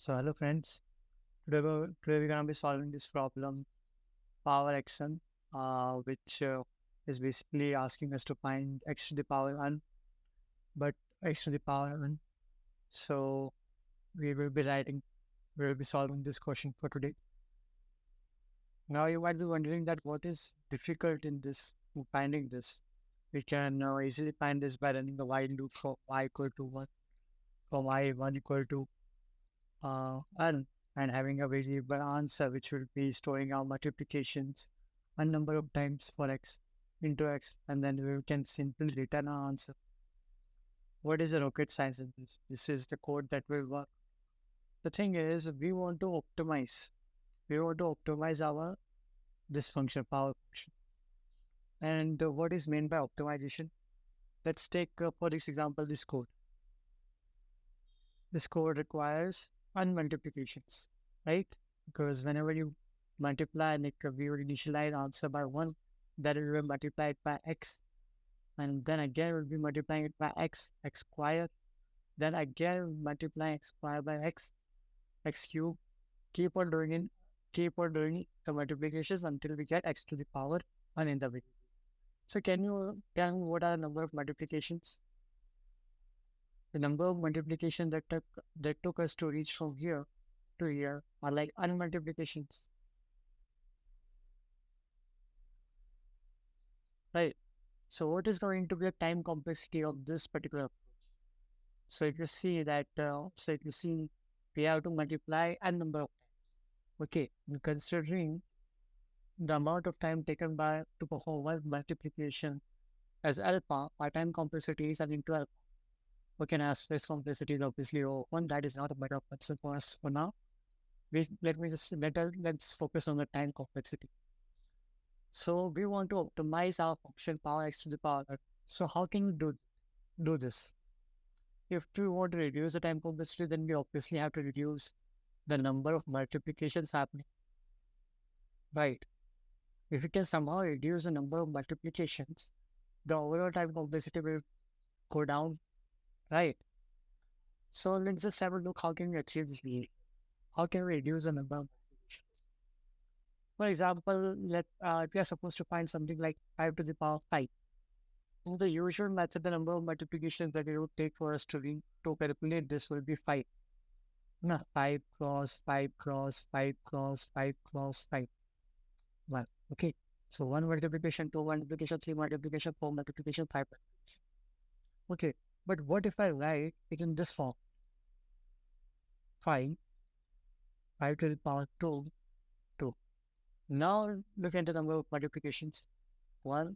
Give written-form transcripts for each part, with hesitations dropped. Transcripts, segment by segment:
So hello friends, today we're gonna be solving this problem power action, which is basically asking us to find x to the power n, but x to the power n. So we will be writing, we will be solving this question for today. Now you might be wondering that what is difficult in this in finding this. We can easily find this by running the while loop for y equal to one, for y1 equal to n, and having a variable answer which will be storing our multiplications a number of times for x into x, and then we can simply return our answer. What is the rocket science in this? This is the code that will work. The thing is, we want to optimize our this function, power function. And what is meant by optimization? Let's take for this example this code. This code requires unmultiplications, right? Because whenever you multiply, like we will initialize answer by 1, then it will be multiplied by x, and then again we'll be multiplying it by x squared, then again multiplying x squared by x cube, keep on doing it, keep on doing the multiplications until we get x to the power n in the beginning. So can you tell me what are the number of multiplications? The number of multiplication that took us to reach from here to here are like unmultiplications, right? So what is going to be the time complexity of this particular approach? So if you see that, we have to multiply a number of times. Okay, and considering the amount of time taken by to perform one multiplication as alpha, our time complexity is an into alpha. Okay, and as space complexity is obviously one, that is not a matter of concern for us for now. Let's focus on the time complexity. So we want to optimize our function power x to the power n. So how can we do this? If we want to reduce the time complexity, then we obviously have to reduce the number of multiplications happening, right? If we can somehow reduce the number of multiplications, the overall time complexity will go down, right? So let's just have a look how can we achieve this behavior? How can we reduce the number of multiplications? For example, if we are supposed to find something like 5 to the power 5, in the usual method, the number of multiplications that it would take for us to calculate this will be 5. No, 5 cross 5 cross 5 cross 5 cross 5. 1. Okay. So 1 multiplication, 2 multiplication, 3 multiplication, 4 multiplication, 5 multiplication. Okay. But what if I write it in this form? 5, 5 to the power 2, 2. Now look at the number of multiplications. 1,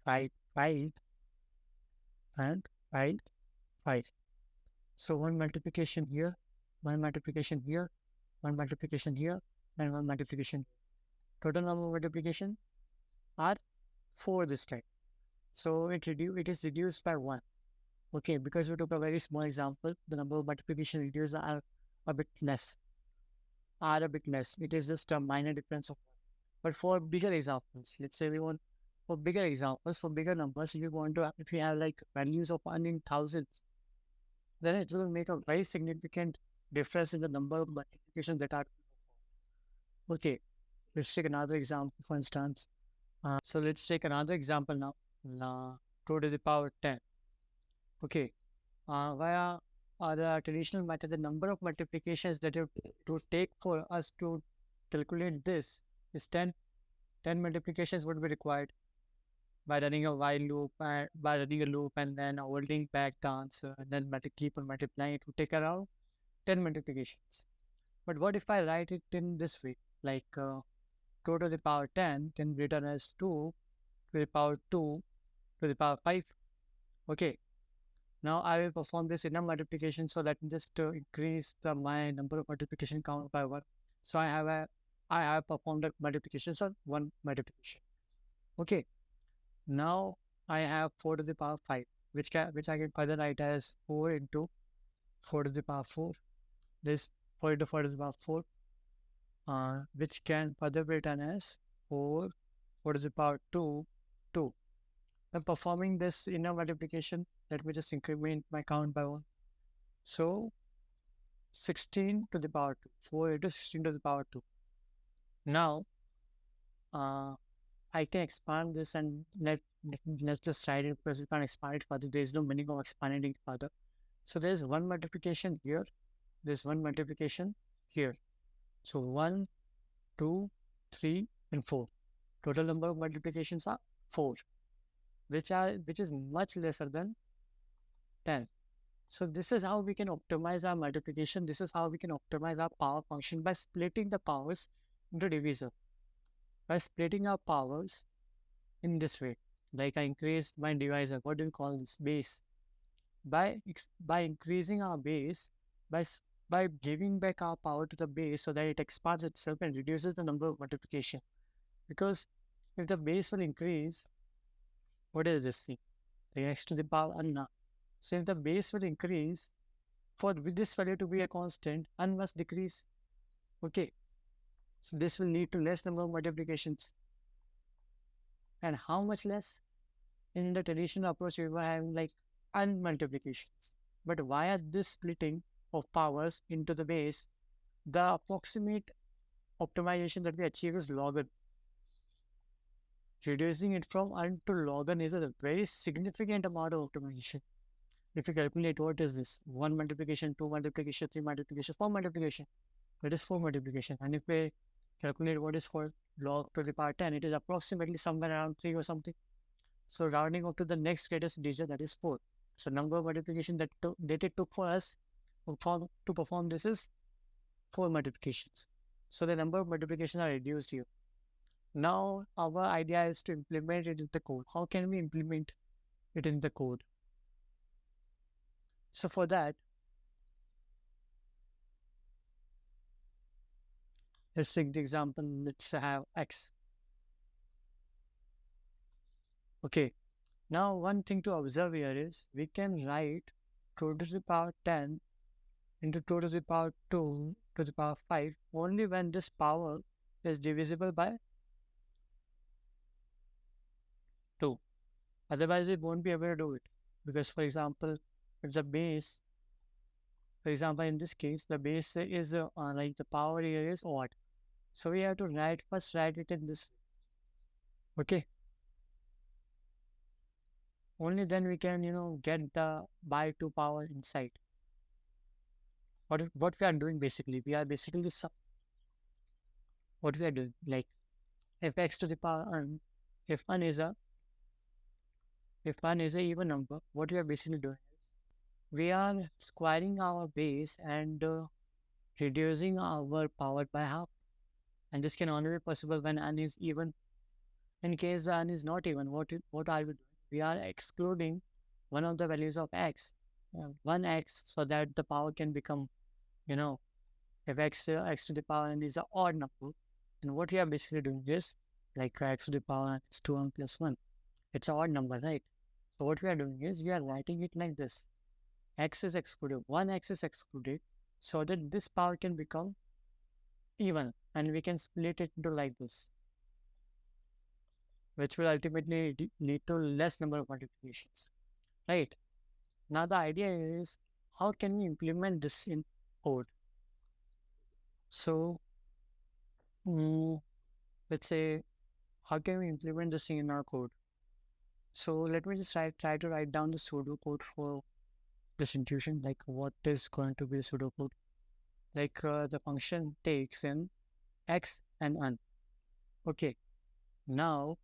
5, 5, and 5, 5. So 1 multiplication here, 1 multiplication here, 1 multiplication here, and 1 multiplication here. Total number of multiplication are 4 this time. So it is reduced by 1. Okay, because we took a very small example, the number of multiplication reduced are a bit less. It is just a minor difference of 1. But for bigger examples, let's say for bigger numbers, if we have like values of 1 in thousands, then it will make a very significant difference in the number of multiplications that are performed. Okay, let's take another example, for instance. So let's take another example now. 2 to the power 10. Okay, via the traditional method, the number of multiplications that it would take for us to calculate this is 10. 10 multiplications would be required by running a while loop, and then holding back the answer, and then keep on multiplying. It would take around 10 multiplications. But what if I write it in this way, like 2 to the power 10 can be written as 2 to the power 2 to the power 5. Okay, now I will perform this in a multiplication, so let me just increase my number of multiplication count by 1. So I have performed a multiplication, so 1 multiplication. Okay, now I have 4 to the power 5, which I can further write as 4 into 4 to the power 4. This 4 into 4 to the power 4, which can further be written as 4 to the power 2, 2. When performing this inner multiplication, let me just increment my count by 1. So 16 to the power 2. 4 into 16 to the power 2. Now, uh, I can expand this and let's just write it because we can't expand it further. There is no meaning of expanding it further. So there's one multiplication here. There's one multiplication here. So 1, 2, 3, and 4. Total number of multiplications are 4, which is much lesser than 10. So this is how we can optimize our multiplication. This is how we can optimize our power function by splitting the powers into divisor. By splitting our powers in this way, like I increased my divisor. What do we call this? Base. By increasing our base, by giving back our power to the base so that it expands itself and reduces the number of multiplication. Because if the base will increase, what is this thing? The x to the power anna. So if the base will increase, for with this value to be a constant, n must decrease. Okay. So this will lead to less number of multiplications. And how much less? In the traditional approach, we were having like n multiplications. But via this splitting of powers into the base, the approximate optimization that we achieve is log n. Reducing it from n to log n is a very significant amount of optimization. If you calculate what is this? 1 multiplication, 2 multiplication, 3 multiplication, 4 multiplication. That is 4 multiplication. And if we calculate what is 4 log to the power 10, it is approximately somewhere around 3 or something. So rounding up to the next greatest digit, that is 4. So number of multiplication that it took for us to perform this is 4 multiplications. So the number of multiplications are reduced here. Now our idea is to implement it in the code. How can we implement it in the code? So for that, let's take the example, let's have x. Okay, now one thing to observe here is we can write 2 to the power 10 into 2 to the power 2 to the power 5 only when this power is divisible by 2. Otherwise, we won't be able to do it. Because, for example, if the base, for example, in this case, the base is like the power here is odd. So we have to first write it in this. Okay. Only then we can, get the by 2 power inside. What we are doing basically, we are basically what we are doing, like if x to the power n, if n is a even number, what we are basically doing is we are squaring our base and reducing our power by half. And this can only be possible when n is even. In case the n is not even, what are we doing? We are excluding one of the values of x, 1x, so that the power can become, if x to the power n is an odd number, then what we are basically doing is, like x to the power n is 2n plus 1. It's an odd number, right? So what we are doing is we are writing it like this. X is excluded, 1x is excluded, so that this power can become even, and we can split it into like this, which will ultimately lead to less number of multiplications, right? Now the idea is how can we implement this in code? So let's say how can we implement this in our code? So let me just try to write down the pseudo code for this intuition, like what is going to be the pseudo code. Like the function takes in x and n. Okay, now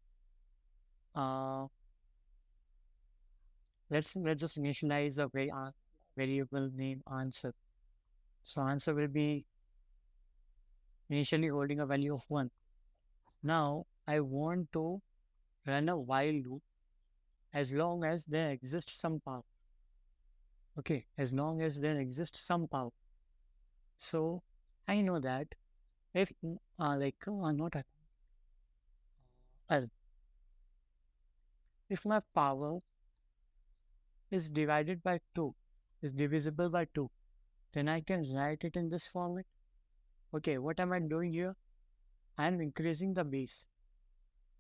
let's just initialize a variable name answer. So answer will be initially holding a value of 1. Now I want to run a while loop as long as there exists some power. Okay, as long as there exists some power. So I know that if not L, if my power is divided by 2, is divisible by 2, then I can write it in this format. Okay, what am I doing here? I am increasing the base.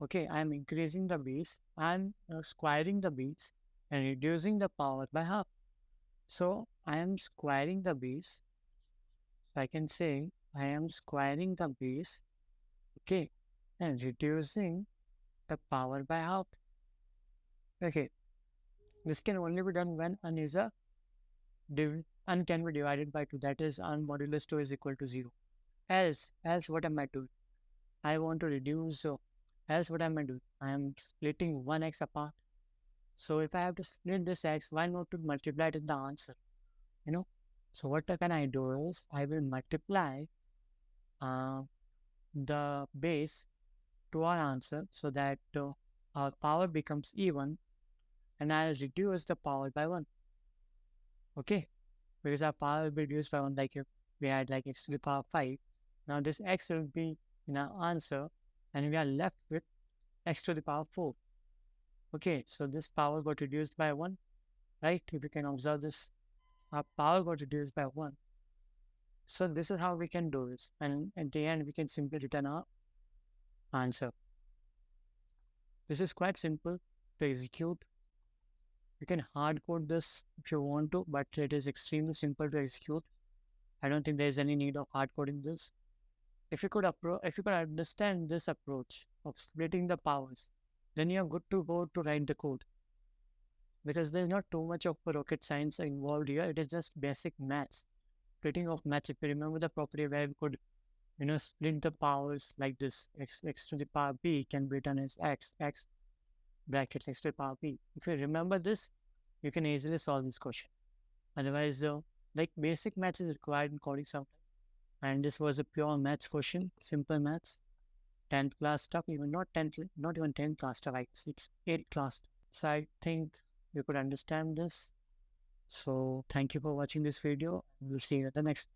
Okay, I am increasing the base and squaring the base and reducing the power by half. So I am squaring the base So I can say I am squaring the base, okay, and reducing the power by half. Okay, this can only be done when n is a n can be divided by 2. That is, n modulus 2 is equal to 0. Else what am I doing? I want to reduce. Else what am I doing? I am splitting 1x apart. So if I have to split this x, why not to multiply it in the answer? You know. So what can I do is I will multiply uh, the base to our answer so that our power becomes even, and I'll reduce the power by 1. Okay, because our power will be reduced by 1, like if we had like x to the power 5. Now this x will be in our answer, and we are left with x to the power 4. Okay, so this power got reduced by 1, right? If you can observe this, our power got reduced by 1. So this is how we can do this, and at the end we can simply return our answer. This is quite simple to execute. You can hard code this if you want to, but it is extremely simple to execute. I don't think there is any need of hard coding this. If you could understand this approach of splitting the powers, then you are good to go to write the code, because there's not too much of rocket science involved here. It is just basic maths, splitting of maths. If you remember the property where we could, split the powers like this, x to the power b can be written as x brackets x to the power b. If you remember this, you can easily solve this question. Otherwise, like basic maths is required in coding sometimes. And this was a pure maths question, simple maths, 10th class stuff, even not 10th, not even 10th class stuff, I guess it's 8th class. So I think you could understand this. So thank you for watching this video. We'll see you at the next.